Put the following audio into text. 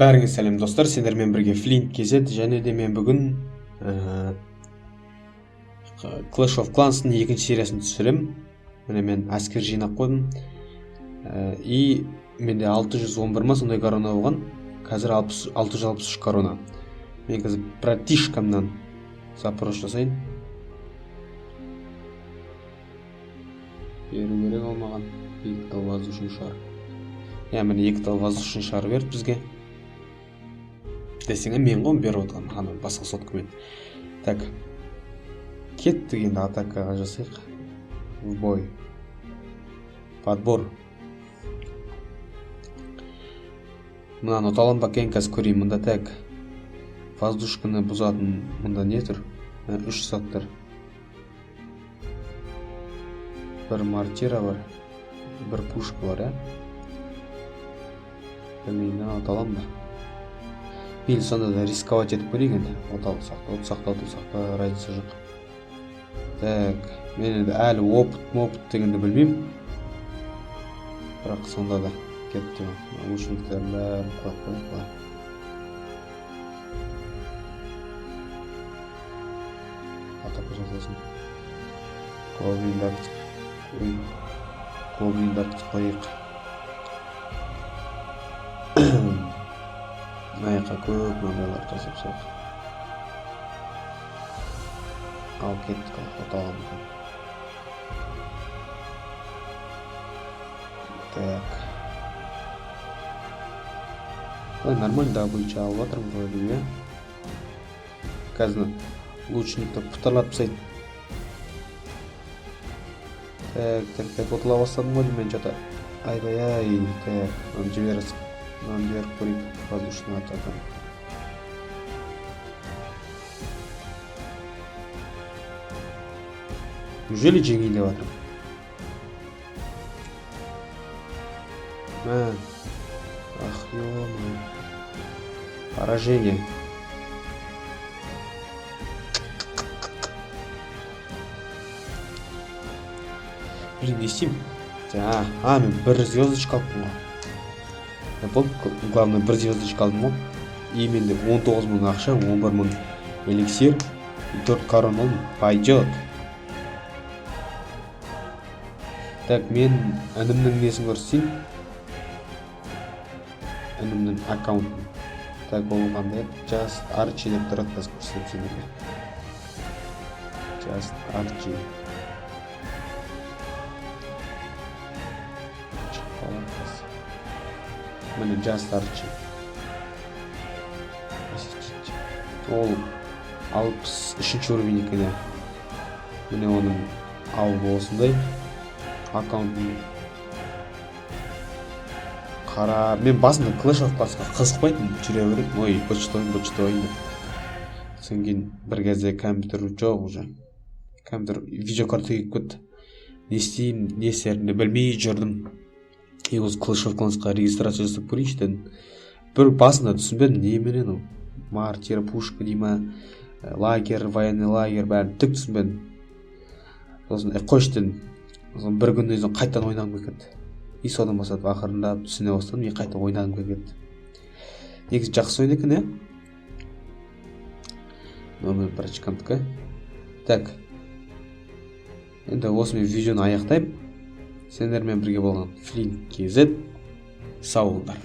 Бәріңіз сәлем достар, сендермен бірге Flint KZ, және де мен бүгін Clash of Clans'ның екінші сериясын түсірем. Міне мен әскер жинап қойдым. И менде 611 ма сондай корона болған. Қазір 663 корона. Мен қазір братишкамнан запрос жасайын. Беру керек алмаған. Екі тал воздушный шар. Міне екі тал воздушный шар берді бізге. Десеңе мен ғой беріп отқан, ана басқа соткамен. Так. Кеттік енді атакаға жасайық. В бой. Подбор. Мынаны ұталанба кен қазір көрейін. Мында так. Воздушканы бұзатын мында не тұр? 3 саттыр. Бір мортира бар. Бір пушка бар, Білмейін, ұталанба. Мейлі сонда да рисковать етіп көрейік енді. Отсақ та разница жоқ. Так, мен енді әлі опыт дегенді білмеймін. Бірақ сонда да кетті. Лучниктерін бәрін қойып. Атақа жасасын. Гоблиндарды қойық. Аяққа көп номерлар жасап соқ. Ал кеттік оталам. Так. Ой, нормально добыча алып жатырмын вроде, Қазір лучникті пұтарлатып сайт. Так, отыла бастадым ғой мен жата. Айбай-ай, так, оны жіберіп көрейік. Воздушный атака. Неужели жеңейін деп жатырмын? Ах, ё-моё. Поражение. Блин, не стим. Мен бір звездочка алыппын ғой. Я помню, главное, бір звездочка алдым ғой. И менде 19 мың ақша, 11 мың эликсир, 4 корона пойдет. Так, мен інімнің несін көрсетейін. Інімнің аккаунтын. Так, болғанда Just Archie деп тұрады, қазір көрсетіп сендерге. Just Archie. Міне Just Archie. Ол 63 уровень екен. Міне оның албы осындай. Аккаунтын қара. Мен басында Clash of Clans'қа қызықпайтын жүре берем. Ой, почтойын. Содан кейін бір кезде компьютер жоқ уже. Компьютер видеокарта келіп кетті. Не істеймін, не істерімді білмей жүрдім. И осы Clash of Clans'қа регистрация жасап көрейінші дедім. Бір басында түсінбедім, неменен ол? Мортира, пушка дейма, лагер, военный лагер, бәрін түк түсінбедім. Сосын қойшы дедім. Сосын бір күннен соң қайтадан ойнағым келді. И содан бастап ақырында түсіне бастадым, и қайта ойнағым келді. Негізі жақсы ойын екен, Номер прачкамдікі. Так. Енді осымен видеоны аяқтайым. Сендермен бірге болған Flint KZ. Сау болыңдар.